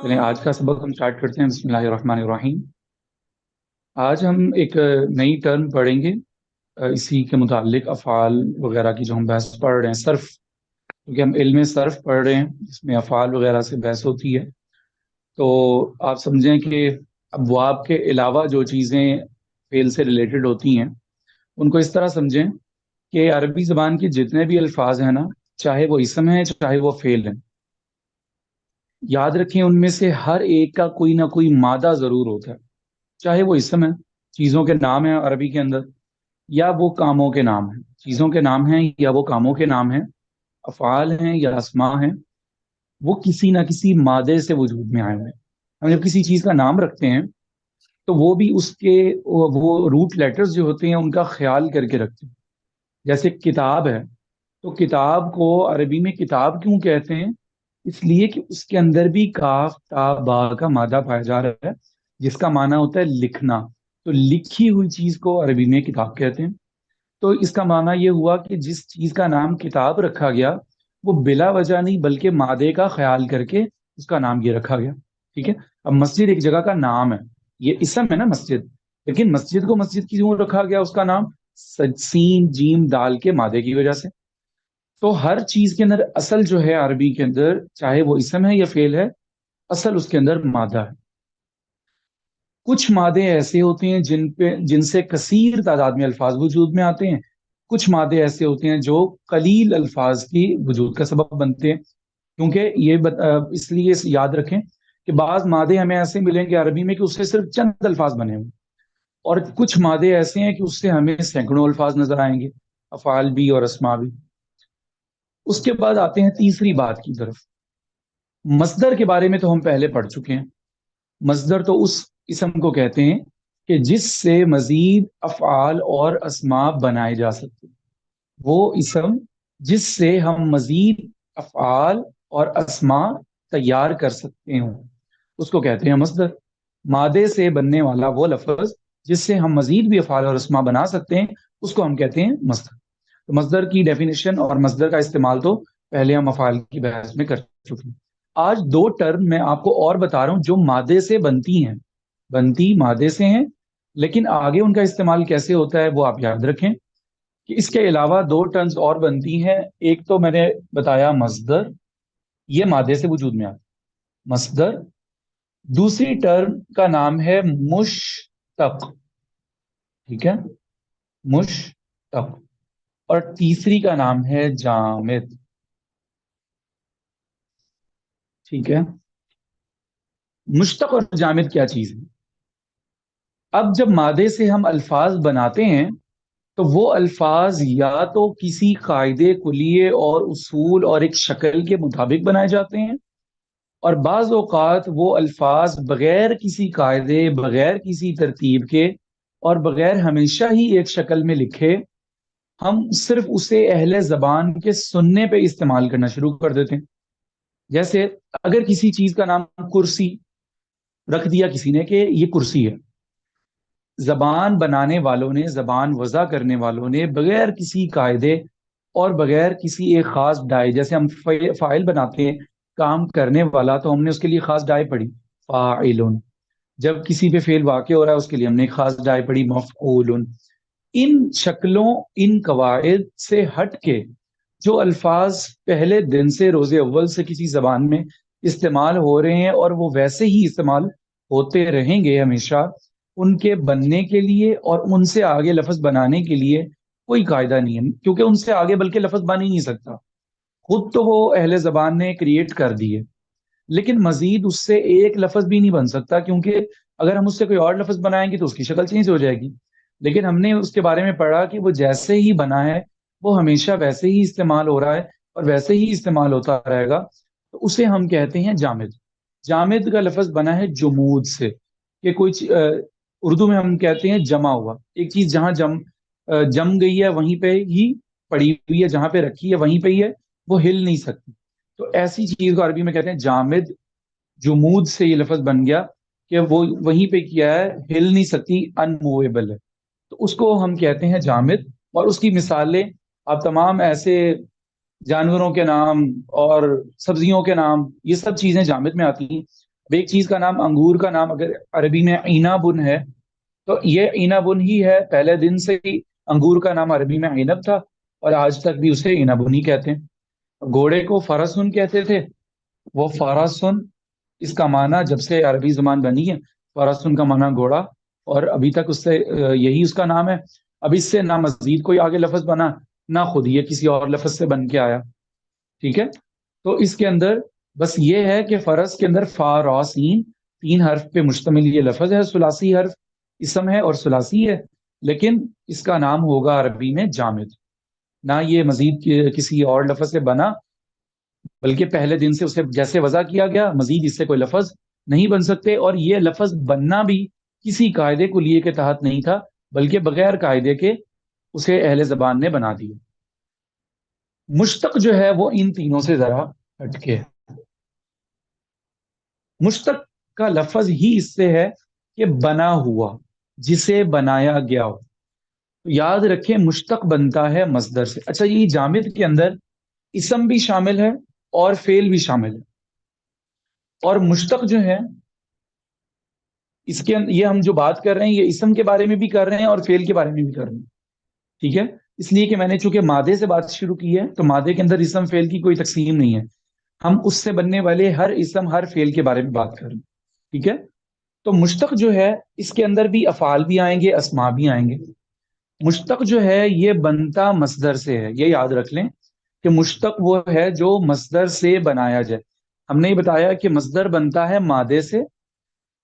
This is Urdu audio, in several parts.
چلیں آج کا سبق ہم اسٹارٹ کرتے ہیں. بسم اللہ الرحمن الرحیم. آج ہم ایک نئی ٹرم پڑھیں گے. اسی کے متعلق افعال وغیرہ کی جو ہم بحث پڑھ رہے ہیں، صرف کیونکہ ہم علم صرف پڑھ رہے ہیں جس میں افعال وغیرہ سے بحث ہوتی ہے. تو آپ سمجھیں کہ ابواب کے علاوہ جو چیزیں فعل سے ریلیٹڈ ہوتی ہیں ان کو اس طرح سمجھیں کہ عربی زبان کے جتنے بھی الفاظ ہیں نا، چاہے وہ اسم ہیں چاہے وہ فعل ہیں، یاد رکھیں ان میں سے ہر ایک کا کوئی نہ کوئی مادہ ضرور ہوتا ہے. چاہے وہ اسم ہے، چیزوں کے نام ہیں عربی کے اندر، یا وہ کاموں کے نام ہیں، چیزوں کے نام ہیں یا وہ کاموں کے نام ہیں، افعال ہیں یا اسماء ہیں، وہ کسی نہ کسی مادے سے وجود میں آئے ہوئے ہیں. ہم جب کسی چیز کا نام رکھتے ہیں تو وہ بھی اس کے وہ روٹ لیٹرز جو ہوتے ہیں ان کا خیال کر کے رکھتے ہیں. جیسے کتاب ہے تو کتاب کو عربی میں کتاب کیوں کہتے ہیں؟ اس لیے کہ اس کے اندر بھی کاف تا با کا مادہ پایا جا رہا ہے جس کا معنی ہوتا ہے لکھنا. تو لکھی ہوئی چیز کو عربی میں کتاب کہتے ہیں. تو اس کا معنی یہ ہوا کہ جس چیز کا نام کتاب رکھا گیا وہ بلا وجہ نہیں بلکہ مادے کا خیال کر کے اس کا نام یہ رکھا گیا. ٹھیک ہے. اب مسجد ایک جگہ کا نام ہے، یہ اسم ہے نا مسجد، لیکن مسجد کو مسجد کیوں رکھا گیا اس کا نام؟ سین جیم دال کے مادے کی وجہ سے. تو ہر چیز کے اندر اصل جو ہے عربی کے اندر، چاہے وہ اسم ہے یا فعل ہے، اصل اس کے اندر مادہ ہے. کچھ مادے ایسے ہوتے ہیں جن سے کثیر تعداد میں الفاظ وجود میں آتے ہیں. کچھ مادے ایسے ہوتے ہیں جو قلیل الفاظ کی وجود کا سبب بنتے ہیں. کیونکہ اس لیے یاد رکھیں کہ بعض مادے ہمیں ایسے ملیں گے عربی میں کہ اس سے صرف چند الفاظ بنے ہوئے، اور کچھ مادے ایسے ہیں کہ اس سے ہمیں سینکڑوں الفاظ نظر آئیں گے، افعال بھی اور اسماء بھی. اس کے بعد آتے ہیں تیسری بات کی طرف. مصدر کے بارے میں تو ہم پہلے پڑھ چکے ہیں. مصدر تو اس اسم کو کہتے ہیں کہ جس سے مزید افعال اور اسماء بنائے جا سکتے. وہ اسم جس سے ہم مزید افعال اور اسماء تیار کر سکتے ہوں اس کو کہتے ہیں مصدر. مادے سے بننے والا وہ لفظ جس سے ہم مزید بھی افعال اور اسماء بنا سکتے ہیں اس کو ہم کہتے ہیں مصدر. تو مصدر کی ڈیفینیشن اور مصدر کا استعمال تو پہلے ہم افعال کی بحث میں کر چکے ہیں. آج دو ٹرم میں آپ کو اور بتا رہا ہوں جو مادے سے بنتی ہیں، بنتی مادے سے ہیں، لیکن آگے ان کا استعمال کیسے ہوتا ہے وہ آپ یاد رکھیں کہ اس کے علاوہ دو ٹرمز اور بنتی ہیں. ایک تو میں نے بتایا مصدر، یہ مادے سے وجود میں آتا ہے مصدر. دوسری ٹرم کا نام ہے مشتق. ٹھیک ہے، مشتق. اور تیسری کا نام ہے جامد. ٹھیک ہے. مشتق اور جامد کیا چیز ہے؟ اب جب مادے سے ہم الفاظ بناتے ہیں تو وہ الفاظ یا تو کسی قاعدے کلیے اور اصول اور ایک شکل کے مطابق بنائے جاتے ہیں، اور بعض اوقات وہ الفاظ بغیر کسی قاعدے، بغیر کسی ترتیب کے اور بغیر ہمیشہ ہی ایک شکل میں لکھے ہم صرف اسے اہل زبان کے سننے پہ استعمال کرنا شروع کر دیتے ہیں. جیسے اگر کسی چیز کا نام کرسی رکھ دیا کسی نے کہ یہ کرسی ہے، زبان بنانے والوں نے، زبان وضع کرنے والوں نے بغیر کسی قاعدے اور بغیر کسی ایک خاص ڈائے، جیسے ہم فاعل بناتے ہیں کام کرنے والا تو ہم نے اس کے لیے خاص ڈائے پڑھی فاعلن. جب کسی پہ فعل واقع ہو رہا ہے اس کے لیے ہم نے ایک خاص ڈائے پڑھی مفعول. ان شکلوں، ان قواعد سے ہٹ کے جو الفاظ پہلے دن سے روز اول سے کسی زبان میں استعمال ہو رہے ہیں اور وہ ویسے ہی استعمال ہوتے رہیں گے ہمیشہ، ان کے بننے کے لیے اور ان سے آگے لفظ بنانے کے لیے کوئی قاعدہ نہیں ہے، کیونکہ ان سے آگے بلکہ لفظ بن ہی نہیں سکتا. خود تو وہ اہل زبان نے کریٹ کر دیے، لیکن مزید اس سے ایک لفظ بھی نہیں بن سکتا، کیونکہ اگر ہم اس سے کوئی اور لفظ بنائیں گے تو اس کی شکل چینج ہو جائے گی. لیکن ہم نے اس کے بارے میں پڑھا کہ وہ جیسے ہی بنا ہے وہ ہمیشہ ویسے ہی استعمال ہو رہا ہے اور ویسے ہی استعمال ہوتا رہے گا. تو اسے ہم کہتے ہیں جامد. جامد کا لفظ بنا ہے جمود سے، کہ کوئی اردو میں ہم کہتے ہیں جمع ہوا. ایک چیز جہاں جم گئی ہے وہیں پہ ہی پڑی ہوئی ہے، جہاں پہ رکھی ہے وہیں پہ ہی ہے، وہ ہل نہیں سکتی. تو ایسی چیز کو عربی میں کہتے ہیں جامد. جمود سے یہ لفظ بن گیا کہ وہ وہیں پہ کیا ہے، ہل نہیں سکتی، انموویبل ہے، تو اس کو ہم کہتے ہیں جامد. اور اس کی مثالیں آپ تمام ایسے جانوروں کے نام اور سبزیوں کے نام، یہ سب چیزیں جامد میں آتی ہیں. ایک چیز کا نام، انگور کا نام اگر عربی میں عنب ہے تو یہ عنب ہی ہے، پہلے دن سے ہی انگور کا نام عربی میں عنب تھا اور آج تک بھی اسے عنب ہی کہتے ہیں۔ گھوڑے کو فرسن کہتے تھے، وہ فرسن اس کا معنی جب سے عربی زبان بنی ہے فرسن کا معنی گھوڑا، اور ابھی تک اس سے یہی اس کا نام ہے۔ اب اس سے نہ مزید کوئی آگے لفظ بنا نہ خود یہ کسی اور لفظ سے بن کے آیا، ٹھیک ہے۔ تو اس کے اندر بس یہ ہے کہ فرض کے اندر فا را سین 3 حرف پہ مشتمل یہ لفظ ہے، ثلاثی حرف اسم ہے اور ثلاثی ہے، لیکن اس کا نام ہوگا عربی میں جامد، نہ یہ مزید کسی اور لفظ سے بنا، بلکہ پہلے دن سے اسے جیسے وضع کیا گیا مزید اس سے کوئی لفظ نہیں بن سکتے، اور یہ لفظ بننا بھی کسی قاعدے کو لیے کے تحت نہیں تھا بلکہ بغیر قاعدے کے اسے اہل زبان نے بنا دیا۔ مشتق جو ہے وہ ان تینوں سے ذرا ہٹ کے، مشتق کا لفظ ہی اس سے ہے کہ بنا ہوا، جسے بنایا گیا ہو۔ یاد رکھیں مشتق بنتا ہے مصدر سے۔ اچھا، یہ جامد کے اندر اسم بھی شامل ہے اور فعل بھی شامل ہے، اور مشتق جو ہے اس کے یہ ہم جو بات کر رہے ہیں یہ اسم کے بارے میں بھی کر رہے ہیں اور فعل کے بارے میں بھی کر رہے ہیں، ٹھیک ہے۔ اس لیے کہ میں نے چونکہ مادے سے بات شروع کی ہے تو مادے کے اندر اسم فعل کی کوئی تقسیم نہیں ہے، ہم اس سے بننے والے ہر اسم ہر فعل کے بارے میں بات کر رہے ہیں، ٹھیک ہے۔ تو مشتق جو ہے اس کے اندر بھی افعال بھی آئیں گے، اسما بھی آئیں گے۔ مشتق جو ہے یہ بنتا مصدر سے ہے، یہ یاد رکھ لیں کہ مشتق وہ ہے جو مصدر سے بنایا جائے۔ ہم نے یہ بتایا کہ مصدر بنتا ہے مادے سے،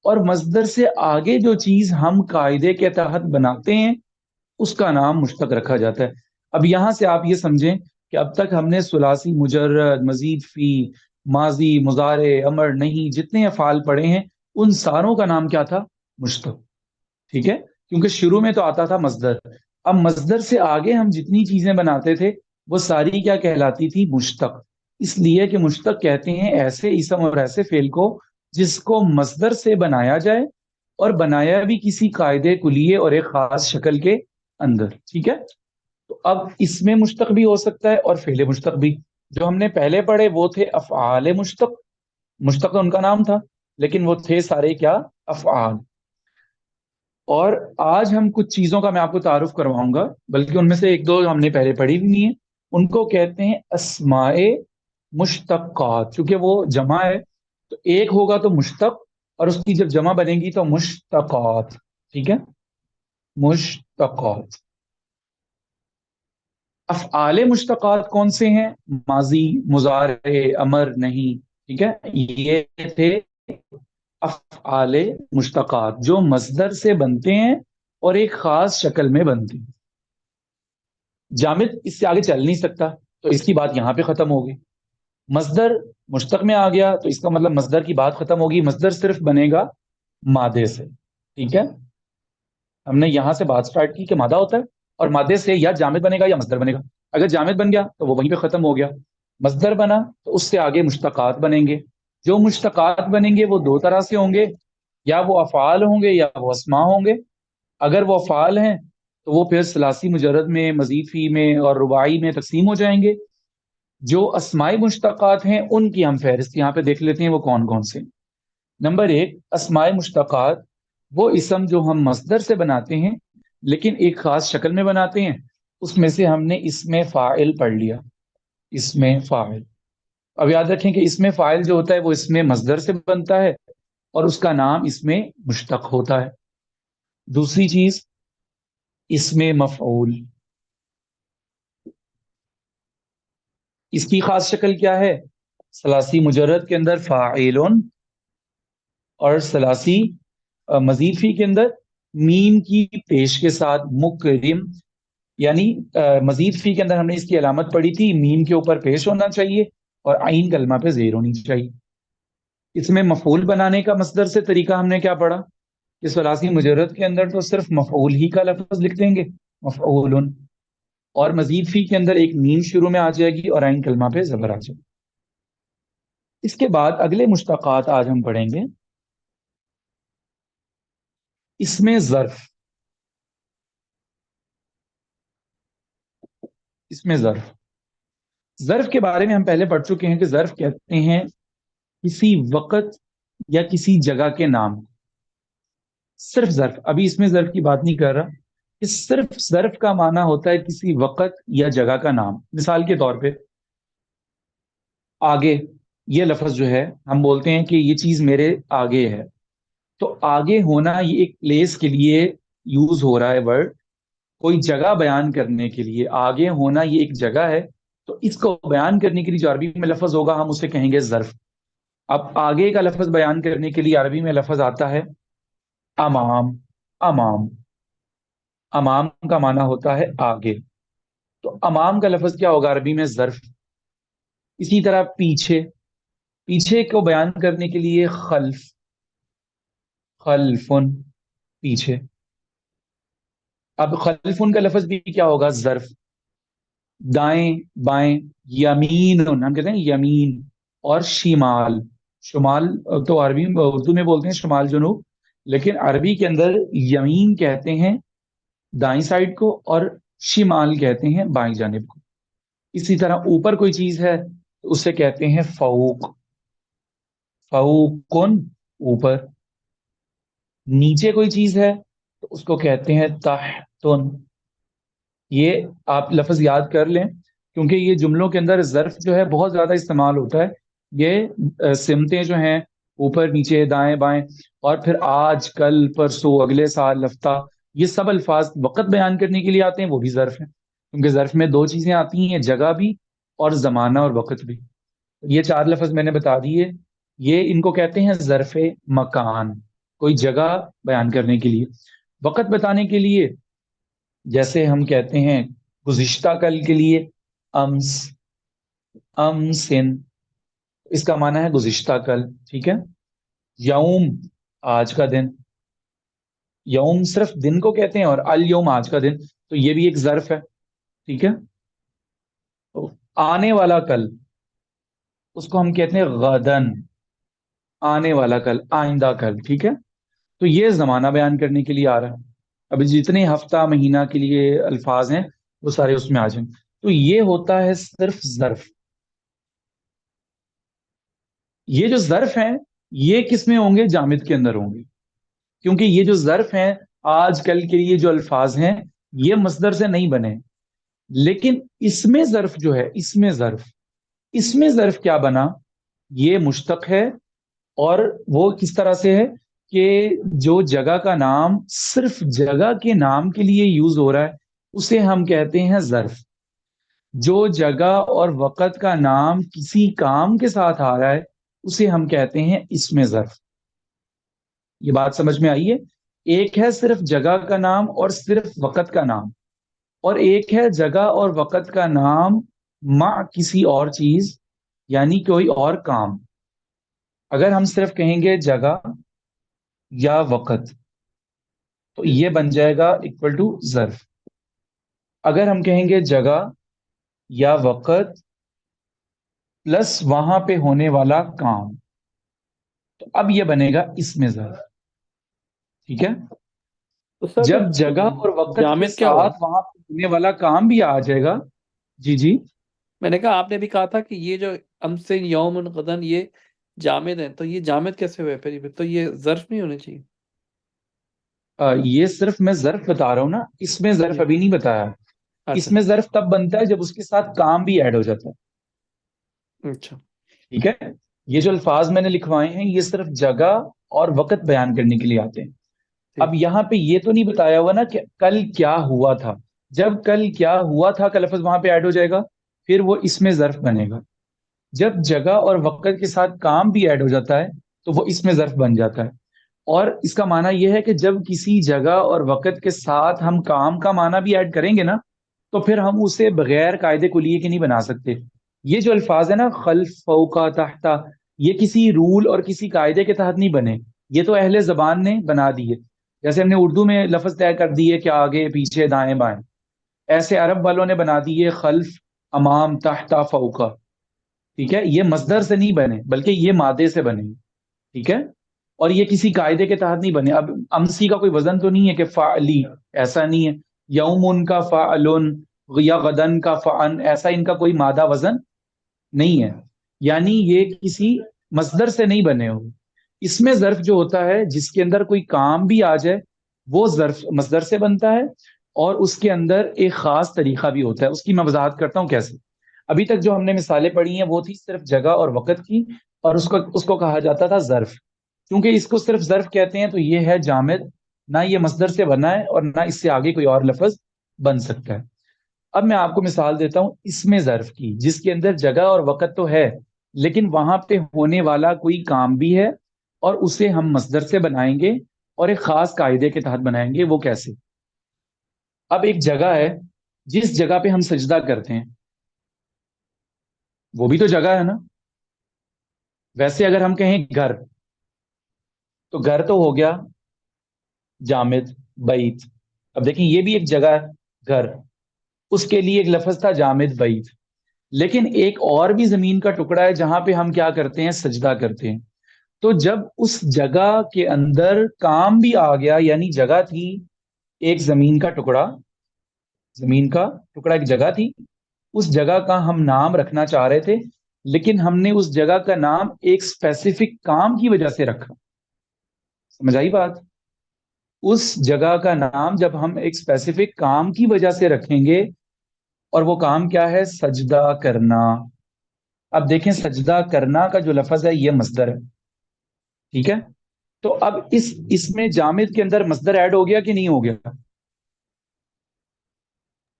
اور مصدر سے آگے جو چیز ہم قاعدے کے تحت بناتے ہیں اس کا نام مشتق رکھا جاتا ہے۔ اب یہاں سے آپ یہ سمجھیں کہ اب تک ہم نے ثلاثی، مجرد، مزید فی، ماضی، مضارع، امر، نہیں، جتنے افعال پڑھے ہیں ان ساروں کا نام کیا تھا؟ مشتق، ٹھیک ہے، کیونکہ شروع میں تو آتا تھا مصدر۔ اب مصدر سے آگے ہم جتنی چیزیں بناتے تھے وہ ساری کیا کہلاتی تھی؟ مشتق۔ اس لیے کہ مشتق کہتے ہیں ایسے اسم اور ایسے فعل کو جس کو مصدر سے بنایا جائے، اور بنایا بھی کسی قاعدے کلیے اور ایک خاص شکل کے اندر، ٹھیک ہے۔ تو اب اس میں مشتق بھی ہو سکتا ہے اور فعل مشتق بھی۔ جو ہم نے پہلے پڑھے وہ تھے افعال مشتق، مشتق ان کا نام تھا لیکن وہ تھے سارے کیا؟ افعال۔ اور آج ہم کچھ چیزوں کا میں آپ کو تعارف کرواؤں گا، بلکہ ان میں سے ایک دو ہم نے پہلے پڑھی بھی نہیں ہے، ان کو کہتے ہیں اسماء مشتقات۔ چونکہ وہ جمع ہے تو ایک ہوگا تو مشتق، اور اس کی جب جمع بنے گی تو مشتقات، ٹھیک ہے، مشتقات۔ افعال مشتقات کون سے ہیں؟ ماضی، مضارع، امر، نہیں، ٹھیک ہے، یہ تھے افعال مشتقات جو مصدر سے بنتے ہیں اور ایک خاص شکل میں بنتے ہیں۔ جامد اس سے آگے چل نہیں سکتا تو اس کی بات یہاں پہ ختم ہوگی۔ مصدر مشتق میں آ گیا تو اس کا مطلب مصدر کی بات ختم ہوگی، مصدر صرف بنے گا مادے سے، ٹھیک ہے۔ ہم نے یہاں سے بات سٹارٹ کی کہ مادہ ہوتا ہے اور مادے سے یا جامد بنے گا یا مصدر بنے گا۔ اگر جامد بن گیا تو وہ وہیں پہ ختم ہو گیا، مصدر بنا تو اس سے آگے مشتقات بنیں گے۔ جو مشتقات بنیں گے وہ دو طرح سے ہوں گے، یا وہ افعال ہوں گے یا وہ اسماء ہوں گے۔ اگر وہ افعال ہیں تو وہ پھر ثلاثی، مجرد میں، مزید فی میں اور رباعی میں تقسیم ہو جائیں گے۔ جو اسماء مشتقات ہیں ان کی ہم فہرست یہاں پہ دیکھ لیتے ہیں وہ کون کون سے۔ نمبر 1، اسماء مشتقات وہ اسم جو ہم مصدر سے بناتے ہیں لیکن ایک خاص شکل میں بناتے ہیں، اس میں سے ہم نے اسم فاعل پڑھ لیا، اسم فاعل۔ اب یاد رکھیں کہ اسم فاعل جو ہوتا ہے وہ اسم مصدر سے بنتا ہے اور اس کا نام اسم مشتق ہوتا ہے۔ دوسری چیز اسم مفعول، اس کی خاص شکل کیا ہے؟ ثلاثی مجرد کے اندر فاعل، اور ثلاثی مزید فی کے اندر میم کی پیش کے ساتھ مکرم، یعنی مزید فی کے اندر ہم نے اس کی علامت پڑھی تھی میم کے اوپر پیش ہونا چاہیے اور عین کلمہ پہ زیر ہونی چاہیے۔ اس میں مفعول بنانے کا مصدر سے طریقہ ہم نے کیا پڑھا کہ ثلاثی مجرد کے اندر تو صرف مفعول ہی کا لفظ لکھ دیں گے، مفعول، اور مزید فی کے اندر ایک میم شروع میں آ جائے گی اور عین کلمہ پہ زبر آ جائے گی۔ اس کے بعد اگلے مشتقات آج ہم پڑھیں گے، اسم ظرف، اسم ظرف۔ ظرف کے بارے میں ہم پہلے پڑھ چکے ہیں کہ ظرف کہتے ہیں کسی وقت یا کسی جگہ کے نام. صرف ظرف، ابھی اس میں ظرف کی بات نہیں کر رہا، کہ صرف ظرف کا معنی ہوتا ہے کسی وقت یا جگہ کا نام. مثال کے طور پہ آگے، یہ لفظ جو ہے ہم بولتے ہیں کہ یہ چیز میرے آگے ہے. تو آگے ہونا یہ ایک پلیس کے لیے یوز ہو رہا ہے ورڈ، کوئی جگہ بیان کرنے کے لیے. آگے ہونا یہ ایک جگہ ہے، تو اس کو بیان کرنے کے لیے جو عربی میں لفظ ہوگا ہم اسے کہیں گے ظرف. اب آگے کا لفظ بیان کرنے کے لیے عربی میں لفظ آتا ہے امام. امام، امام کا معنی ہوتا ہے آگے، تو امام کا لفظ کیا ہوگا عربی میں؟ ظرف. اسی طرح پیچھے، پیچھے کو بیان کرنے کے لیے خلف. خلفن، پیچھے. اب خلفن کا لفظ بھی کیا ہوگا؟ ظرف. دائیں بائیں، یمین ہم کہتے ہیں یمین، اور شمال. شمال تو عربی اردو میں بولتے ہیں شمال جنوب، لیکن عربی کے اندر یمین کہتے ہیں دائیں سائڈ کو، اور شمال کہتے ہیں بائیں جانب کو. اسی طرح اوپر کوئی چیز ہے تو اسے کہتے ہیں فوق. فوقن، اوپر. نیچے کوئی چیز ہے تو اس کو کہتے ہیں تحتن. یہ آپ لفظ یاد کر لیں، کیونکہ یہ جملوں کے اندر ظرف جو ہے بہت زیادہ استعمال ہوتا ہے. یہ سمتیں جو ہیں اوپر نیچے دائیں بائیں، اور پھر آج کل پرسوں اگلے سال ہفتہ، یہ سب الفاظ وقت بیان کرنے کے لیے آتے ہیں، وہ بھی ظرف ہیں. کیونکہ ظرف میں دو چیزیں آتی ہیں، جگہ بھی اور زمانہ اور وقت بھی. یہ چار لفظ میں نے بتا دیے، یہ ان کو کہتے ہیں ظرف مکان، کوئی جگہ بیان کرنے کے لیے. وقت بتانے کے لیے جیسے ہم کہتے ہیں گزشتہ کل کے لیے امس. امسن، اس کا معنی ہے گزشتہ کل. ٹھیک ہے. یوم، آج کا دن. یوم صرف دن کو کہتے ہیں، اور الیوم آج کا دن، تو یہ بھی ایک ظرف ہے. ٹھیک ہے. آنے والا کل، اس کو ہم کہتے ہیں غدن. آنے والا کل، آئندہ کل. ٹھیک ہے. تو یہ زمانہ بیان کرنے کے لیے آ رہا ہے. ابھی جتنے ہفتہ مہینہ کے لیے الفاظ ہیں وہ سارے اس میں آ جائیں. تو یہ ہوتا ہے صرف ظرف. یہ جو ظرف ہیں یہ کس میں ہوں گے؟ جامد کے اندر ہوں گے. کیونکہ یہ جو ظرف ہیں آج کل کے لیے جو الفاظ ہیں یہ مصدر سے نہیں بنے. لیکن اس میں ظرف جو ہے، اس میں ظرف، اس میں ظرف کیا بنا؟ یہ مشتق ہے. اور وہ کس طرح سے ہے کہ جو جگہ کا نام صرف جگہ کے نام کے لیے یوز ہو رہا ہے اسے ہم کہتے ہیں ظرف. جو جگہ اور وقت کا نام کسی کام کے ساتھ آ رہا ہے اسے ہم کہتے ہیں اسم ظرف. یہ بات سمجھ میں آئی ہے؟ ایک ہے صرف جگہ کا نام اور صرف وقت کا نام، اور ایک ہے جگہ اور وقت کا نام مع کسی اور چیز، یعنی کوئی اور کام. اگر ہم صرف کہیں گے جگہ یا وقت تو یہ بن جائے گا اکول ٹو ظرف. اگر ہم کہیں گے جگہ یا وقت پلس وہاں پہ ہونے والا کام تو اب یہ بنے گا اسم ظرف. ٹھیک ہے. تو سر جب جگہ اور وقت کے جامد کیا ہوا؟ ساتھ وہاں پہ ہونے والا کام بھی آ جائے گا. جی جی. میں نے کہا آپ نے بھی کہا تھا کہ یہ جو امسن یوم غدن یہ جامد ہیں، تو یہ جامد کیسے ہوئے پھر؟ تو یہ ظرف نہیں ہونے چاہیے. یہ صرف میں ظرف بتا رہا ہوں نا، اس میں ظرف جی. ابھی نہیں بتایا. اس اچھا میں ظرف تب بنتا ہے جب اس کے ساتھ کام بھی ایڈ ہو جاتا ہے. اچھا. ٹھیک ہے. یہ جو الفاظ میں نے لکھوائے ہیں یہ صرف جگہ اور وقت بیان کرنے کے لیے آتے ہیں. اب ٹھیک. یہاں پہ یہ تو نہیں بتایا ہوا نا کہ کل کیا ہوا تھا. جب کل کیا ہوا تھا کا لفظ وہاں پہ ایڈ ہو جائے گا پھر وہ اس میں ظرف بنے گا. جب جگہ اور وقت کے ساتھ کام بھی ایڈ ہو جاتا ہے تو وہ اس میں ظرف بن جاتا ہے. اور اس کا معنی یہ ہے کہ جب کسی جگہ اور وقت کے ساتھ ہم کام کا معنی بھی ایڈ کریں گے نا تو پھر ہم اسے بغیر قاعدے کلیے کے نہیں بنا سکتے. یہ جو الفاظ ہے نا خلف فوقا تحتا، یہ کسی رول اور کسی قاعدے کے تحت نہیں بنے، یہ تو اہل زبان نے بنا دیے. جیسے ہم نے اردو میں لفظ طے کر دیے کہ آگے پیچھے دائیں بائیں، ایسے عرب والوں نے بنا دیے خلف امام تحتا فوقا. ٹھیک ہے. یہ مصدر سے نہیں بنے بلکہ یہ مادے سے بنے. ٹھیک ہے. اور یہ کسی قاعدے کے تحت نہیں بنے. اب امسی کا کوئی وزن تو نہیں ہے کہ فعلی، ایسا نہیں ہے. یوم کا فعلن یا غدن کا فعن، ایسا ان کا کوئی مادہ وزن نہیں ہے. یعنی یہ کسی مصدر سے نہیں بنے ہوئے. اس میں ظرف جو ہوتا ہے جس کے اندر کوئی کام بھی آ جائے وہ ظرف مصدر سے بنتا ہے، اور اس کے اندر ایک خاص طریقہ بھی ہوتا ہے. اس کی میں وضاحت کرتا ہوں کیسے. ابھی تک جو ہم نے مثالیں پڑھی ہیں وہ تھی صرف جگہ اور وقت کی، اور اس کو کہا جاتا تھا ظرف. کیونکہ اس کو صرف ظرف کہتے ہیں تو یہ ہے جامد، نہ یہ مصدر سے بنا ہے اور نہ اس سے آگے کوئی اور لفظ بن سکتا ہے. اب میں آپ کو مثال دیتا ہوں اس میں ظرف کی، جس کے اندر جگہ اور وقت تو ہے لیکن وہاں پہ ہونے والا کوئی کام بھی ہے، اور اسے ہم مصدر سے بنائیں گے اور ایک خاص قاعدے کے تحت بنائیں گے. وہ کیسے؟ اب ایک جگہ ہے جس جگہ پہ ہم سجدہ کرتے ہیں، وہ بھی تو جگہ ہے نا. ویسے اگر ہم کہیں گھر، تو گھر تو ہو گیا جامد بیت. اب دیکھیں یہ بھی ایک جگہ ہے گھر، اس کے لیے ایک لفظ تھا جامد بیت. لیکن ایک اور بھی زمین کا ٹکڑا ہے جہاں پہ ہم کیا کرتے ہیں، سجدہ کرتے ہیں. تو جب اس جگہ کے اندر کام بھی آ گیا، یعنی جگہ تھی ایک زمین کا ٹکڑا، زمین کا ٹکڑا ایک جگہ تھی، اس جگہ کا ہم نام رکھنا چاہ رہے تھے، لیکن ہم نے اس جگہ کا نام ایک اسپیسیفک کام کی وجہ سے رکھا. سمجھ آئی بات؟ اس جگہ کا نام جب ہم ایک اسپیسیفک کام کی وجہ سے رکھیں گے، اور وہ کام کیا ہے، سجدہ کرنا. اب دیکھیں سجدہ کرنا کا جو لفظ ہے یہ مصدر ہے، ٹھیک ہے. تو اب اس میں جامد کے اندر مصدر ایڈ ہو گیا کہ نہیں ہو گیا؟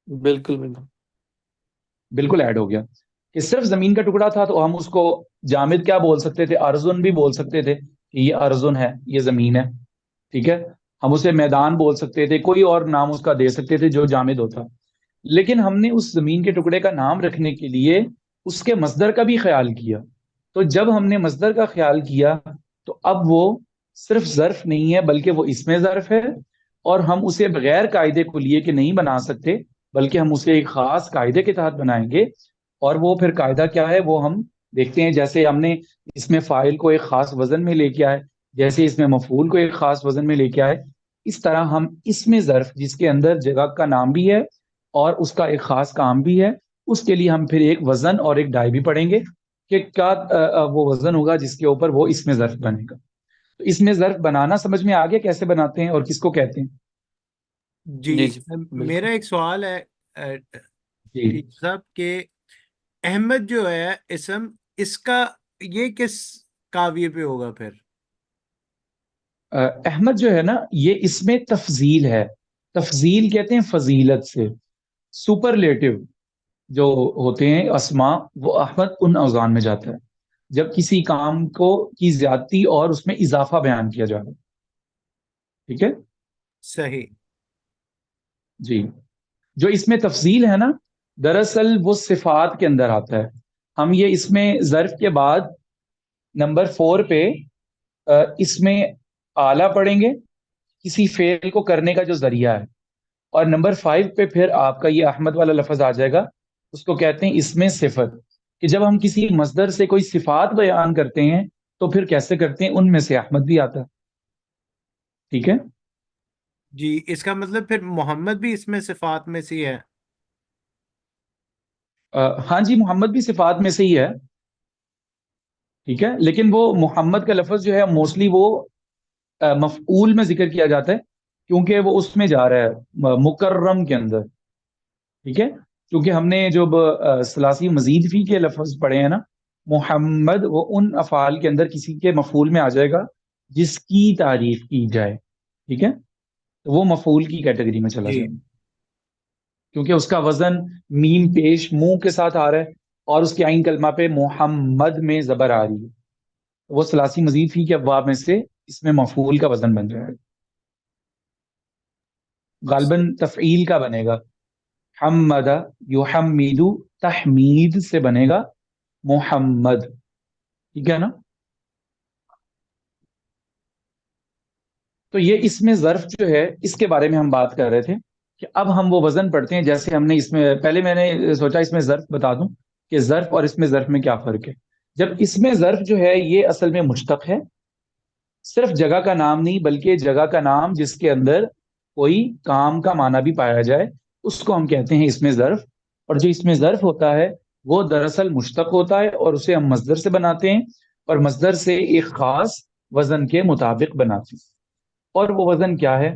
بالکل بالکل. بالکل ایڈ ہو گیا. کہ صرف زمین کا ٹکڑا تھا تو ہم اس کو جامد کیا بول سکتے تھے، ارزن بھی بول سکتے تھے کہ یہ ارزن ہے، یہ زمین ہے، ٹھیک ہے. ہم اسے میدان بول سکتے تھے، کوئی اور نام اس کا دے سکتے تھے جو جامد ہوتا. لیکن ہم نے اس زمین کے ٹکڑے کا نام رکھنے کے لیے اس کے مصدر کا بھی خیال کیا. تو جب ہم نے مصدر کا خیال کیا تو اب وہ صرف ظرف نہیں ہے بلکہ وہ اسم ظرف ہے، اور ہم اسے بغیر قاعدے کو لیے کہ نہیں بنا سکتے، بلکہ ہم اسے ایک خاص قاعدے کے تحت بنائیں گے. اور وہ پھر قاعدہ کیا ہے وہ ہم دیکھتے ہیں. جیسے ہم نے اس میں فاعل کو ایک خاص وزن میں لے کے آئے، جیسے اس میں مفعول کو ایک خاص وزن میں لے کے آئے، اس طرح ہم اس میں ظرف جس کے اندر جگہ کا نام بھی ہے اور اس کا ایک خاص کام بھی ہے، اس کے لیے ہم پھر ایک وزن اور ایک ڈائی بھی پڑھیں گے کہ کیا وہ وزن ہوگا جس کے اوپر وہ اس میں ظرف بنے گا. تو اس میں ظرف بنانا سمجھ میں آ گیا کیسے بناتے ہیں اور کس کو کہتے ہیں؟ جی جی جی میرا بالکل. ایک سوال ہے جی ٹیچر صاحب کہ احمد جو ہے اسم، اس کا یہ کس کاویہ پہ ہوگا پھر؟ احمد جو ہے نا یہ اس میں تفضیل ہے. تفضیل کہتے ہیں فضیلت سے. سپرلیٹو جو ہوتے ہیں اسما، وہ احمد ان اوزان میں جاتا ہے جب کسی کام کو کی زیادتی اور اس میں اضافہ بیان کیا جائے. ٹھیک ہے صحیح. جی. جو اس میں تفضیل ہے نا دراصل وہ صفات کے اندر آتا ہے. ہم یہ اس میں ظرف کے بعد نمبر 4 پہ اس میں اعلیٰ پڑھیں گے، کسی فعل کو کرنے کا جو ذریعہ ہے. اور نمبر 5 پہ پھر آپ کا یہ احمد والا لفظ آ جائے گا، اس کو کہتے ہیں اس میں صفت. کہ جب ہم کسی مصدر سے کوئی صفات بیان کرتے ہیں تو پھر کیسے کرتے ہیں، ان میں سے احمد بھی آتا ہے. ٹھیک ہے. جی اس کا مطلب پھر محمد بھی اس میں صفات میں سے ہی ہے؟ ہاں جی محمد بھی صفات میں سے ہی ہے، ٹھیک ہے. لیکن وہ محمد کا لفظ جو ہے موسٹلی وہ مفعول میں ذکر کیا جاتا ہے کیونکہ وہ اس میں جا رہا ہے مکرم کے اندر. ٹھیک ہے. کیونکہ ہم نے جو ثلاثی مزید فی کے لفظ پڑھے ہیں نا، محمد وہ ان افعال کے اندر کسی کے مفعول میں آ جائے گا جس کی تعریف کی جائے. ٹھیک ہے. تو وہ مفعول کی کیٹیگری میں چلا جی جائے گا کیونکہ اس کا وزن میم پیش منہ کے ساتھ آ رہا ہے اور اس کے عین کلمہ پہ محمد میں زبر آ رہی ہے. وہ ثلاثی مزید فی کے ابواب میں سے اس میں مفعول کا وزن بن جائے گا. غالباً تفعیل کا بنے گا. حمد یحمد تحمید سے بنے گا محمد. ٹھیک ہے نا. تو یہ اس میں ظرف جو ہے اس کے بارے میں ہم بات کر رہے تھے کہ اب ہم وہ وزن پڑھتے ہیں. جیسے ہم نے اس میں پہلے میں نے سوچا اس میں ظرف بتا دوں کہ ظرف اور اس میں ظرف میں کیا فرق ہے. جب اس میں ظرف جو ہے یہ اصل میں مشتق ہے، صرف جگہ کا نام نہیں بلکہ جگہ کا نام جس کے اندر کوئی کام کا معنی بھی پایا جائے اس کو ہم کہتے ہیں اس میں ظرف. اور جو اس میں ظرف ہوتا ہے وہ دراصل مشتق ہوتا ہے اور اسے ہم مصدر سے بناتے ہیں، اور مصدر سے ایک خاص وزن کے مطابق بناتے ہیں. اور وہ وزن کیا ہے؟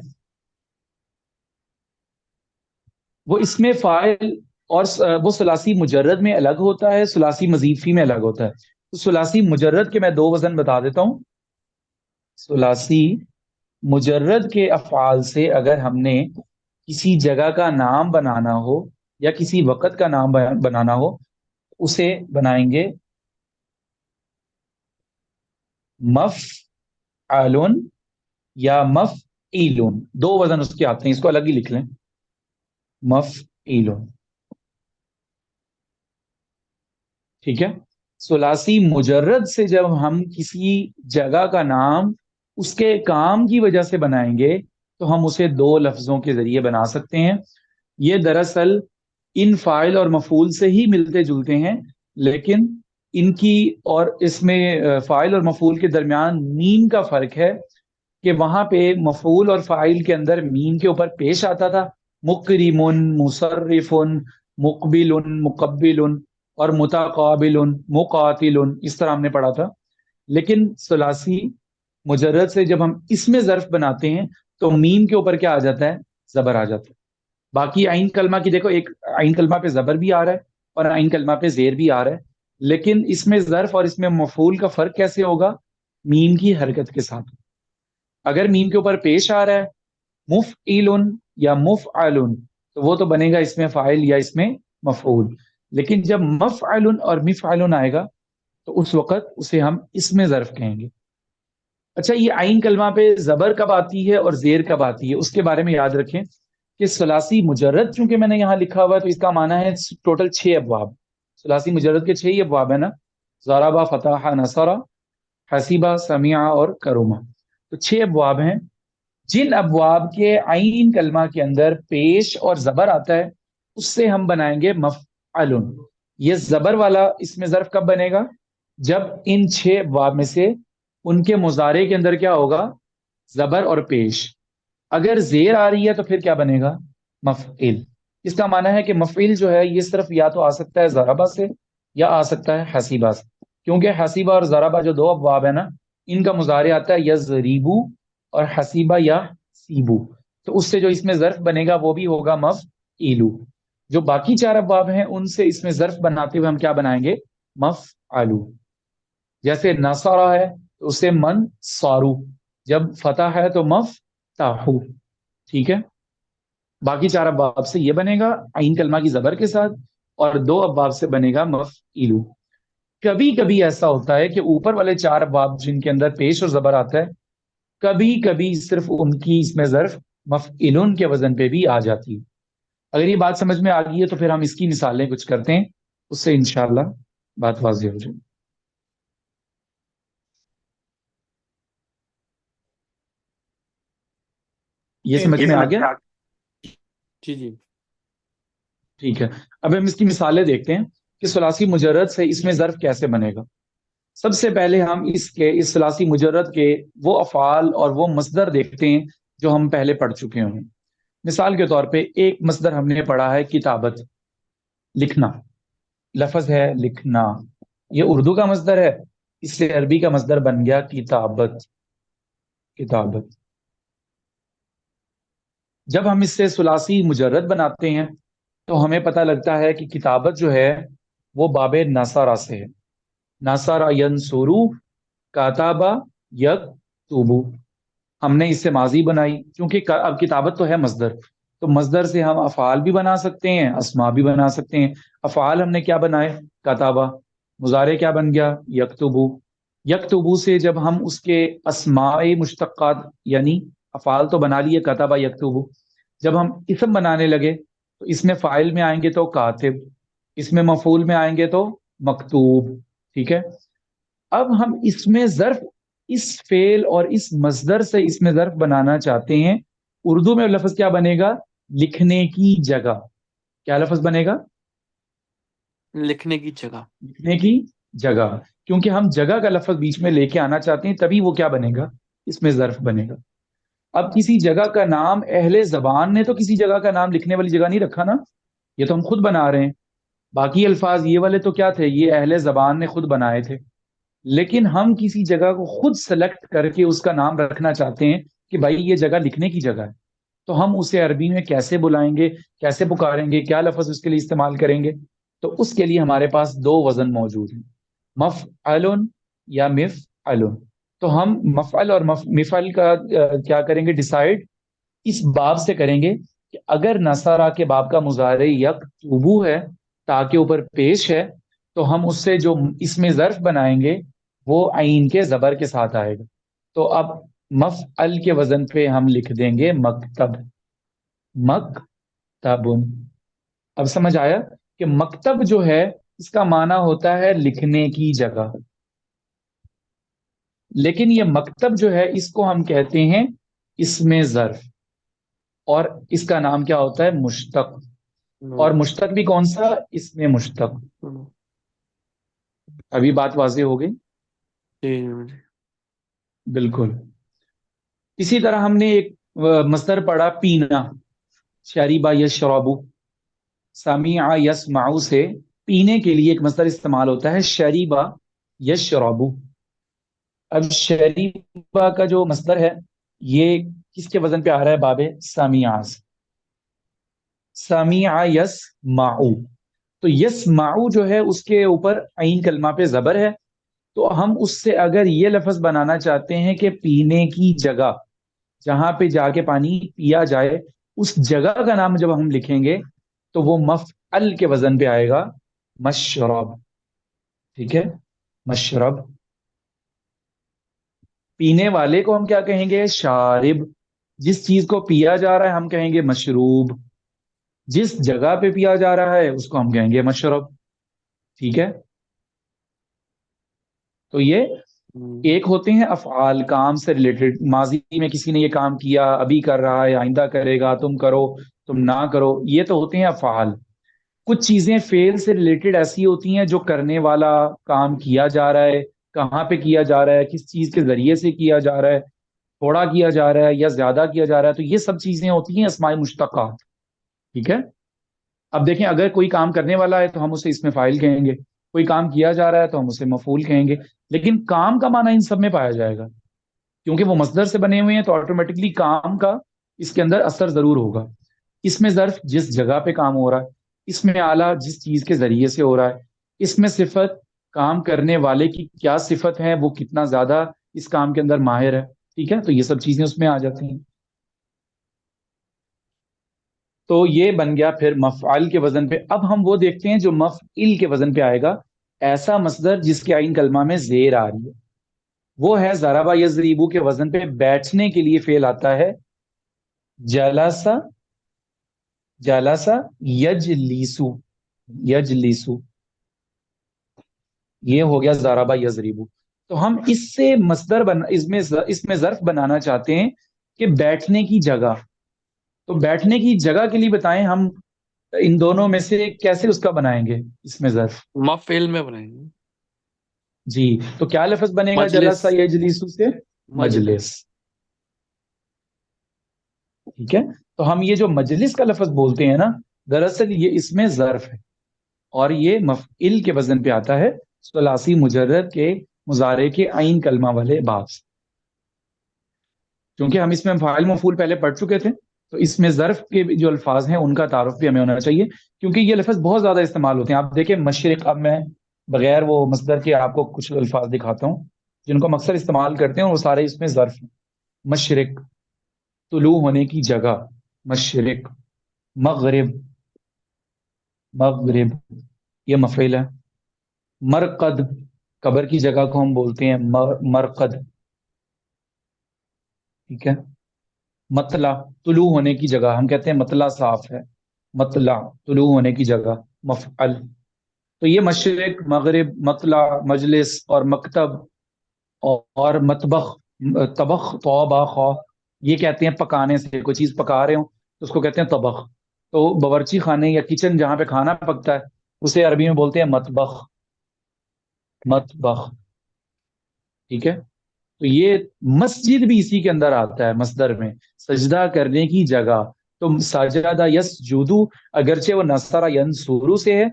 وہ اس میں فاعل اور وہ ثلاثی مجرد میں الگ ہوتا ہے، ثلاثی مزید فی میں الگ ہوتا ہے. تو ثلاثی مجرد کے میں دو وزن بتا دیتا ہوں. ثلاثی مجرد کے افعال سے اگر ہم نے کسی جگہ کا نام بنانا ہو یا کسی وقت کا نام بنانا ہو، اسے بنائیں گے مفعل یا مفعیل. دو وزن اس کے آتے ہیں، اس کو الگ ہی لکھ لیں، مفعیل. ٹھیک ہے. ثلاثی مجرد سے جب ہم کسی جگہ کا نام اس کے کام کی وجہ سے بنائیں گے تو ہم اسے دو لفظوں کے ذریعے بنا سکتے ہیں. یہ دراصل ان فاعل اور مفعول سے ہی ملتے جلتے ہیں، لیکن ان کی اور اس میں فاعل اور مفعول کے درمیان میم کا فرق ہے کہ وہاں پہ مفعول اور فاعل کے اندر میم کے اوپر پیش آتا تھا، مکرم، مصرف، مقبل، مقبل اور متقابل، مقاتل، اس طرح ہم نے پڑھا تھا. لیکن ثلاثی مجرد سے جب ہم اس میں ظرف بناتے ہیں تو میم کے اوپر کیا آ جاتا ہے؟ زبر آ جاتا ہے. باقی عین کلمہ کی دیکھو، ایک عین کلمہ پہ زبر بھی آ رہا ہے اور عین کلمہ پہ زیر بھی آ رہا ہے، لیکن اس میں ظرف اور اس میں مفعول کا فرق کیسے ہوگا؟ میم کی حرکت کے ساتھ. اگر میم کے اوپر پیش آ رہا ہے مفعیل یا مفعل تو وہ تو بنے گا اس میں فاعل یا اس میں مفعول. لیکن جب مفعل اور مفعل آئے گا تو اس وقت اسے ہم اس میں ظرف کہیں گے. اچھا، یہ عین کلمہ پہ زبر کب آتی ہے اور زیر کب آتی ہے، اس کے بارے میں یاد رکھیں کہ ثلاثی مجرد چونکہ میں نے یہاں لکھا ہوا ہے تو اس کا معنی ہے ٹوٹل 6 ابواب. ثلاثی مجرد کے 6 ہی ابواب ہیں نا، ضربہ، فتح، نصر، حسیبہ، سمیع اور کرومہ. تو 6 ابواب ہیں. جن ابواب کے عین کلمہ کے اندر پیش اور زبر آتا ہے اس سے ہم بنائیں گے مفعل. یہ زبر والا اس میں ظرف کب بنے گا؟ جب ان 6 ابواب میں سے ان کے مضارع کے اندر کیا ہوگا؟ زبر اور پیش. اگر زیر آ رہی ہے تو پھر کیا بنے گا؟ مفعل. اس کا معنی ہے کہ مفعل جو ہے یہ صرف یا تو آ سکتا ہے ضربہ سے یا آ سکتا ہے حسیبہ سے، کیونکہ حسیبہ اور ضربہ جو دو ابواب ہیں نا، ان کا مضارع آتا ہے یضریبو اور حسیبہ یا سیبو. تو اس سے جو اس میں ظرف بنے گا وہ بھی ہوگا مفعیلو. جو باقی 4 ابواب ہیں ان سے اس میں ظرف بناتے ہوئے ہم کیا بنائیں گے؟ مفعلو. جیسے نصر ہے تو اسے من صارو، جب فتح ہے تو مفتاحو. ٹھیک ہے. باقی 4 ابواب سے یہ بنے گا عین کلمہ کی زبر کے ساتھ، اور 2 ابواب سے بنے گا مفعیلو. کبھی کبھی ایسا ہوتا ہے کہ اوپر والے 4 ابواب جن کے اندر پیش اور زبر آتا ہے، کبھی کبھی صرف ان کی اس میں ظرف مفعلن کے وزن پہ بھی آ جاتی ہے. اگر یہ بات سمجھ میں آ گئی ہے تو پھر ہم اس کی مثالیں کچھ کرتے ہیں، اس سے انشاءاللہ بات واضح ہو جائے. یہ سمجھ میں آ گیا؟ جی جی ٹھیک ہے. اب ہم اس کی مثالیں دیکھتے ہیں کہ ثلاثی مجرد سے اس میں ظرف کیسے بنے گا. سب سے پہلے ہم اس ثلاثی مجرد کے وہ افعال اور وہ مصدر دیکھتے ہیں جو ہم پہلے پڑھ چکے ہیں. مثال کے طور پہ ایک مصدر ہم نے پڑھا ہے کتابت، لکھنا. لفظ ہے لکھنا، یہ اردو کا مصدر ہے، اس سے عربی کا مصدر بن گیا کتابت. کتابت. جب ہم اس سے ثلاثی مجرد بناتے ہیں تو ہمیں پتہ لگتا ہے کہ کتابت جو ہے وہ باب نصرہ سے ہے. نصر ینصرو، کاتبہ یکتبو. ہم نے اس سے ماضی بنائی کیونکہ اب کتابت تو ہے مصدر، تو مصدر سے ہم افعال بھی بنا سکتے ہیں، اسماء بھی بنا سکتے ہیں. افعال ہم نے کیا بنائے؟ کاتبہ. مضارع کیا بن گیا؟ یکتبو. یکتبو سے جب ہم اس کے اسماء مشتقات یعنی افعال تو بنا لیے کاتبہ یکتبو، جب ہم اسم بنانے لگے تو اس میں فاعل میں آئیں گے تو کاتب، اس میں مفعول میں آئیں گے تو مکتوب. ٹھیک ہے. اب ہم اس میں ظرف، اس فعل اور اس مصدر سے اس میں ظرف بنانا چاہتے ہیں. اردو میں لفظ کیا بنے گا؟ لکھنے کی جگہ. کیا لفظ بنے گا؟ لکھنے کی جگہ. لکھنے کی جگہ. کیونکہ ہم جگہ کا لفظ بیچ میں لے کے آنا چاہتے ہیں تبھی وہ کیا بنے گا؟ اس میں ظرف بنے گا. اب کسی جگہ کا نام اہل زبان نے تو کسی جگہ کا نام لکھنے والی جگہ نہیں رکھا نا، یہ تو ہم خود بنا رہے ہیں. باقی الفاظ یہ والے تو کیا تھے؟ یہ اہل زبان نے خود بنائے تھے. لیکن ہم کسی جگہ کو خود سلیکٹ کر کے اس کا نام رکھنا چاہتے ہیں کہ بھائی یہ جگہ لکھنے کی جگہ ہے، تو ہم اسے عربی میں کیسے بلائیں گے، کیسے پکاریں گے، کیا لفظ اس کے لیے استعمال کریں گے؟ تو اس کے لیے ہمارے پاس دو وزن موجود ہیں، مفعل یا مفعل۔ تو ہم مفعل اور مفعل کا کیا کریں گے ڈیسائیڈ، اس باب سے کریں گے کہ اگر نصارہ کے باب کا مضارع یکتبو ہے، تاکہ اوپر پیش ہے، تو ہم اس سے جو اس میں ظرف بنائیں گے وہ عین کے زبر کے ساتھ آئے گا۔ تو اب مفعل کے وزن پہ ہم لکھ دیں گے مکتب، مکتب۔ اب سمجھ آیا کہ مکتب جو ہے اس کا معنی ہوتا ہے لکھنے کی جگہ، لیکن یہ مکتب جو ہے اس کو ہم کہتے ہیں اسم ظرف، اور اس کا نام کیا ہوتا ہے مشتق، اور مشتق بھی کون سا، اسم مشتق۔ ابھی بات واضح ہو گئی؟ جی بالکل۔ اسی طرح ہم نے ایک مصدر پڑھا پینا، شریبا یشربو، سمیع یسمع سے پینے کے لیے ایک مصدر استعمال ہوتا ہے شریبا یشربو۔ اب شریبا کا جو مصدر ہے یہ کس کے وزن پہ آ رہا ہے، باب سمیع سے، سمیع یسمع۔ تو یسمع جو ہے اس کے اوپر عین کلمہ پہ زبر ہے، تو ہم اس سے اگر یہ لفظ بنانا چاہتے ہیں کہ پینے کی جگہ، جہاں پہ جا کے پانی پیا جائے، اس جگہ کا نام جب ہم لکھیں گے تو وہ مفعل کے وزن پہ آئے گا مشرب۔ ٹھیک ہے، مشرب۔ پینے والے کو ہم کیا کہیں گے، شارب۔ جس چیز کو پیا جا رہا ہے ہم کہیں گے مشروب، جس جگہ پہ پیا جا رہا ہے اس کو ہم کہیں گے مشرب۔ ٹھیک ہے، تو یہ ایک ہوتے ہیں افعال، کام سے ریلیٹڈ، ماضی میں کسی نے یہ کام کیا، ابھی کر رہا ہے، آئندہ کرے گا، تم کرو، تم نہ کرو، یہ تو ہوتے ہیں افعال۔ کچھ چیزیں فعل سے ریلیٹڈ ایسی ہوتی ہیں جو کرنے والا کام کیا جا رہا ہے، کہاں پہ کیا جا رہا ہے، کس چیز کے ذریعے سے کیا جا رہا ہے، تھوڑا کیا جا رہا ہے یا زیادہ کیا جا رہا ہے، تو یہ سب چیزیں ہوتی ہیں اسماء مشتقات۔ ٹھیک ہے، اب دیکھیں اگر کوئی کام کرنے والا ہے تو ہم اسے اسم فاعل کہیں گے، کوئی کام کیا جا رہا ہے تو ہم اسے مفعول کہیں گے، لیکن کام کا معنی ان سب میں پایا جائے گا، کیونکہ وہ مصدر سے بنے ہوئے ہیں تو آٹومیٹکلی کام کا اس کے اندر اثر ضرور ہوگا۔ اس میں ظرف جس جگہ پہ کام ہو رہا ہے، اس میں آلہ جس چیز کے ذریعے سے ہو رہا ہے، اس میں صفت کام کرنے والے کی کیا صفت ہے، وہ کتنا زیادہ اس کام کے اندر ماہر ہے۔ ٹھیک ہے، تو یہ سب چیزیں اس میں آ جاتی ہیں۔ تو یہ بن گیا پھر مفعل کے وزن پہ۔ اب ہم وہ دیکھتے ہیں جو مفعل کے وزن پہ آئے گا، ایسا مصدر جس کے عین کلمہ میں زیر آ رہی ہے، وہ ہے ضربہ یضربو کے وزن پہ بیٹھنے کے لیے فعل آتا ہے جلسہ، جلسہ یجلیسو، یجلیسو، یہ ہو گیا ضربہ یضربو۔ تو ہم اس سے مصدر اس میں ظرف بنانا چاہتے ہیں کہ بیٹھنے کی جگہ۔ تو بیٹھنے کی جگہ کے لیے بتائیں ہم ان دونوں میں سے کیسے اس کا بنائیں گے اس میں ظرف؟ مفعل میں بنائیں گے جی، تو کیا لفظ بنے گا مجلس، جلسہ یجلیسو سے؟ مجلس۔ ٹھیک ہے، تو ہم یہ جو مجلس کا لفظ بولتے ہیں نا، دراصل یہ اس میں ظرف ہے، اور یہ مفعل کے وزن پہ آتا ہے ثلاثی مجرد کے مضارع کے عین کلمہ والے باب سے۔ کیونکہ ہم اس میں فاعل مفعول پہلے پڑھ چکے تھے، تو اس میں ظرف کے جو الفاظ ہیں ان کا تعارف بھی ہمیں ہونا چاہیے، کیونکہ یہ لفظ بہت زیادہ استعمال ہوتے ہیں۔ آپ دیکھیں مشرق، اب میں بغیر وہ مصدر کے آپ کو کچھ الفاظ دکھاتا ہوں جن کو ہم اکثر استعمال کرتے ہیں، وہ سارے اس میں ظرف ہیں۔ مشرق، طلوع ہونے کی جگہ، مشرق۔ مغرب، مغرب، یہ مفعول ہے۔ مرقد، قبر کی جگہ کو ہم بولتے ہیں مرقد۔ ٹھیک ہے، مطلع، طلوع ہونے کی جگہ، ہم کہتے ہیں مطلع صاف ہے، مطلع، طلوع ہونے کی جگہ، مفعل۔ تو یہ مشرق، مغرب، مطلع، مجلس اور مکتب اور مطبخ، طبخ، طوبہ، خو، یہ کہتے ہیں پکانے سے، کوئی چیز پکا رہے ہوں تو اس کو کہتے ہیں طبخ۔ تو باورچی خانے یا کچن جہاں پہ کھانا پکتا ہے اسے عربی میں بولتے ہیں مطبخ، مطبخ۔ ٹھیک ہے، تو یہ مسجد بھی اسی کے اندر آتا ہے مصدر میں، سجدہ کرنے کی جگہ۔ تو سجدہ یسجدو، اگرچہ وہ نصر ینصرو سے ہے،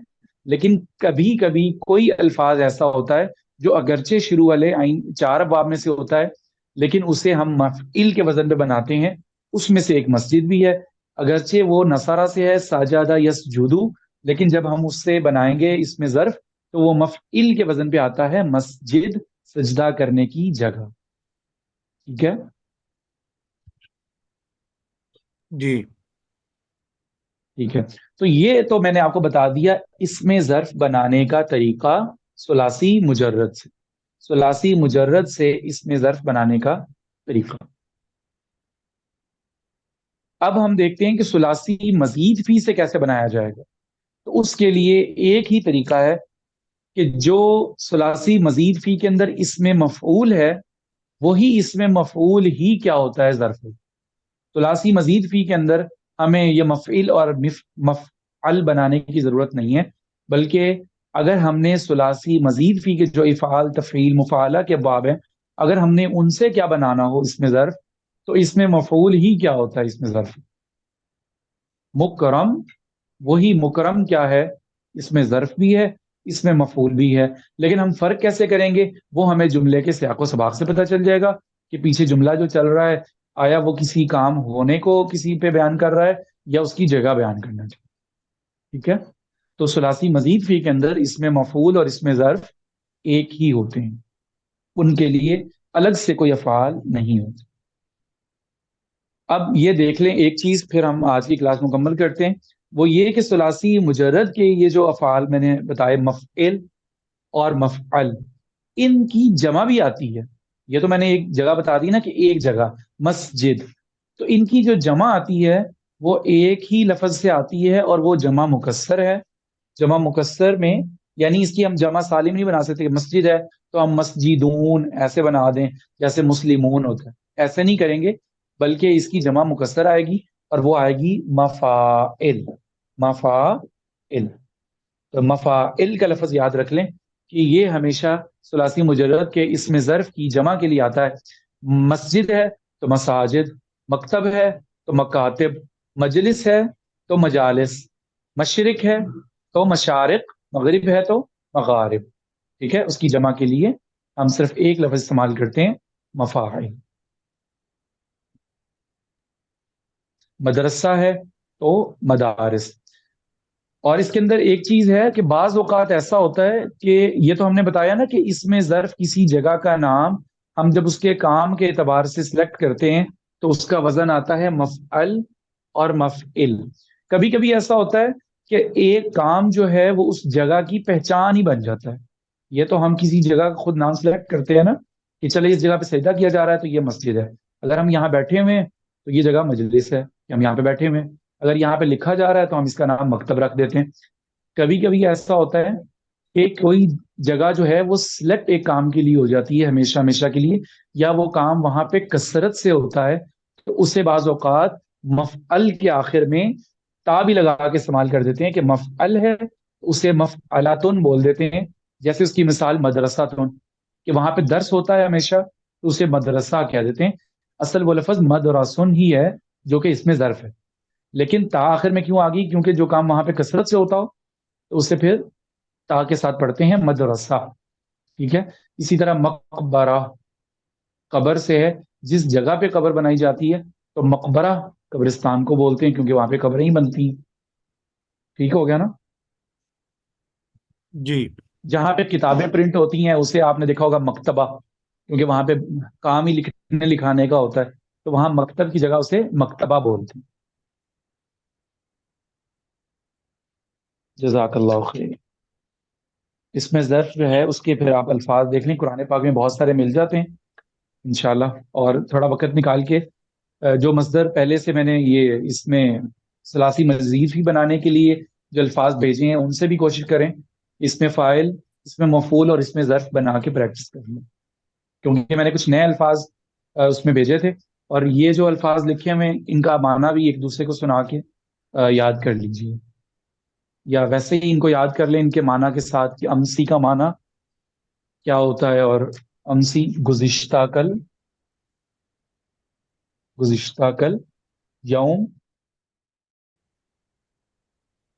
لیکن کبھی کبھی کوئی الفاظ ایسا ہوتا ہے جو اگرچہ شروع والے آئین 4 ابواب میں سے ہوتا ہے لیکن اسے ہم مفعل کے وزن پہ بناتے ہیں، اس میں سے ایک مسجد بھی ہے، اگرچہ وہ نصارہ سے ہے ساجادہ یسجدو، لیکن جب ہم اس سے بنائیں گے اس میں ظرف تو وہ مفعل کے وزن پہ آتا ہے، مسجد سجدہ کرنے کی جگہ. ٹھیک ہے. جی ٹھیک ہے، تو یہ تو میں نے آپ کو بتا دیا اس میں ظرف بنانے کا طریقہ ثلاثی مجرد سے. ثلاثی مجرد سے اس میں ظرف بنانے کا طریقہ. اب ہم دیکھتے ہیں کہ ثلاثی مزید فی سے کیسے بنایا جائے گا. تو اس کے لیے ایک ہی طریقہ ہے کہ جو ثلاثی مزید فی کے اندر اس میں مفعول ہے وہی اس میں مفعول ہی کیا ہوتا ہے ظرف. ثلاثی مزید فی کے اندر ہمیں یہ مفعل اور مفعل بنانے کی ضرورت نہیں ہے، بلکہ اگر ہم نے ثلاثی مزید فی کے جو افعال تفعیل مفعلہ کے باب ہیں اگر ہم نے ان سے کیا بنانا ہو اس میں ظرف تو اس میں مفعول ہی کیا ہوتا ہے اس میں ظرف. مکرم، وہی مکرم کیا ہے اس میں ظرف بھی ہے اس میں مفعول بھی ہے. لیکن ہم فرق کیسے کریں گے وہ ہمیں جملے کے سیاق و سباق سے پتہ چل جائے گا کہ پیچھے جملہ جو چل رہا ہے آیا وہ کسی کام ہونے کو کسی پہ بیان کر رہا ہے یا اس کی جگہ بیان کرنا چاہیے. ٹھیک ہے. تو ثلاثی مزید فی کے اندر اس میں مفعول اور اس میں ظرف ایک ہی ہوتے ہیں، ان کے لیے الگ سے کوئی افعال نہیں ہوتے. اب یہ دیکھ لیں ایک چیز پھر ہم آج کی کلاس مکمل کرتے ہیں، وہ یہ کہ ثلاثی مجرد کے یہ جو افعال میں نے بتائے مفعل اور مفعل ان کی جمع بھی آتی ہے. یہ تو میں نے ایک جگہ بتا دی نا کہ ایک جگہ مسجد، تو ان کی جو جمع آتی ہے وہ ایک ہی لفظ سے آتی ہے اور وہ جمع مکسر ہے. جمع مکسر میں یعنی اس کی ہم جمع سالم نہیں بنا سکتے. مسجد ہے تو ہم مسجدون ایسے بنا دیں جیسے مسلمون ہوتا ہے، ایسے نہیں کریں گے، بلکہ اس کی جمع مکسر آئے گی اور وہ آئے گی مفاعل. مفاعل، تو مفاعل کا لفظ یاد رکھ لیں کہ یہ ہمیشہ ثلاثی مجرد کے اسم ظرف کی جمع کے لیے آتا ہے. مسجد ہے تو مساجد، مکتب ہے تو مکاتب، مجلس ہے تو مجالس، مشرق ہے تو مشارق، مغرب ہے تو مغارب. ٹھیک ہے، اس کی جمع کے لیے ہم صرف ایک لفظ استعمال کرتے ہیں مفاعل. مدرسہ ہے تو مدارس. اور اس کے اندر ایک چیز ہے کہ بعض اوقات ایسا ہوتا ہے کہ یہ تو ہم نے بتایا نا کہ اس میں ظرف کسی جگہ کا نام ہم جب اس کے کام کے اعتبار سے سلیکٹ کرتے ہیں تو اس کا وزن آتا ہے مفعل اور مفعل. کبھی کبھی ایسا ہوتا ہے کہ ایک کام جو ہے وہ اس جگہ کی پہچان ہی بن جاتا ہے. یہ تو ہم کسی جگہ کا خود نام سلیکٹ کرتے ہیں نا کہ چلے اس جگہ پہ سجدہ کیا جا رہا ہے تو یہ مسجد ہے. اگر ہم یہاں بیٹھے ہوئے ہیں تو یہ جگہ مجلس ہے کہ ہم یہاں پہ بیٹھے ہوئے ہیں. اگر یہاں پہ لکھا جا رہا ہے تو ہم اس کا نام مکتب رکھ دیتے ہیں. کبھی کبھی ایسا ہوتا ہے کہ کوئی جگہ جو ہے وہ سلیکٹ ایک کام کے لیے ہو جاتی ہے ہمیشہ ہمیشہ کے لیے، یا وہ کام وہاں پہ کثرت سے ہوتا ہے تو اسے بعض اوقات مفعل کے آخر میں تا بھی لگا کے استعمال کر دیتے ہیں کہ مفعل ہے اسے مفعلاتن بول دیتے ہیں. جیسے اس کی مثال مدرساتن کہ وہاں پہ درس ہوتا ہے ہمیشہ تو اسے مدرسہ کہہ دیتے ہیں. اصل وہ لفظ مدرسن ہی ہے جو کہ اس میں ظرف ہے، لیکن تا آخر میں کیوں آ گئی؟ کیونکہ جو کام وہاں پہ کثرت سے ہوتا ہو تو اسے پھر تا کے ساتھ پڑھتے ہیں مدرسہ. ٹھیک ہے. اسی طرح مقبرہ قبر سے ہے، جس جگہ پہ قبر بنائی جاتی ہے تو مقبرہ قبرستان کو بولتے ہیں کیونکہ وہاں پہ قبریں ہی بنتی ہیں. ٹھیک ہو گیا نا. جی جہاں پہ کتابیں پرنٹ ہوتی ہیں اسے آپ نے دیکھا ہوگا مکتبہ، کیونکہ وہاں پہ کام ہی لکھنے لکھانے کا ہوتا ہے تو وہاں مکتب کی جگہ اسے مکتبہ بولتے ہیں. جزاک اللہ خیر. اس میں ظرف جو ہے اس کے پھر آپ الفاظ دیکھ لیں، قرآن پاک میں بہت سارے مل جاتے ہیں انشاءاللہ. اور تھوڑا وقت نکال کے جو مصدر پہلے سے میں نے یہ اس میں ثلاثی مزید ہی بنانے کے لیے جو الفاظ بھیجے ہیں ان سے بھی کوشش کریں اس میں فاعل، اس میں مفعول اور اس میں ظرف بنا کے پریکٹس کر لیں، کیونکہ میں نے کچھ نئے الفاظ اس میں بھیجے تھے اور یہ جو الفاظ لکھے ہوئے ان کا معنی بھی ایک دوسرے کو سنا کے یاد کر لیجیے، یا ویسے ہی ان کو یاد کر لیں ان کے معنی کے ساتھ کہ امسی کا معنی کیا ہوتا ہے. اور امسی گزشتہ کل، گزشتہ کل، یوم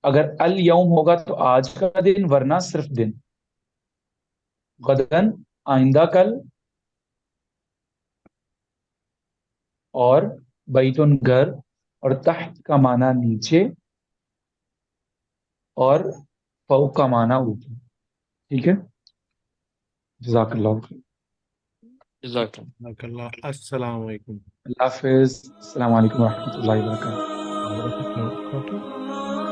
اگر الیوم ہوگا تو آج کا دن، ورنہ صرف دن. غدن آئندہ کل، اور بیتن گھر، اور تحت کا معنی نیچے، اور فوق کا معنی اوپر. ٹھیک ہے، جزاک اللہ خیر. جزاک اللہ. جزاک اللہ. السلام علیکم. اللہ حافظ. السلام علیکم ورحمۃ اللہ وبرکاتہ. ورحمۃ اللہ وبرکاتہ.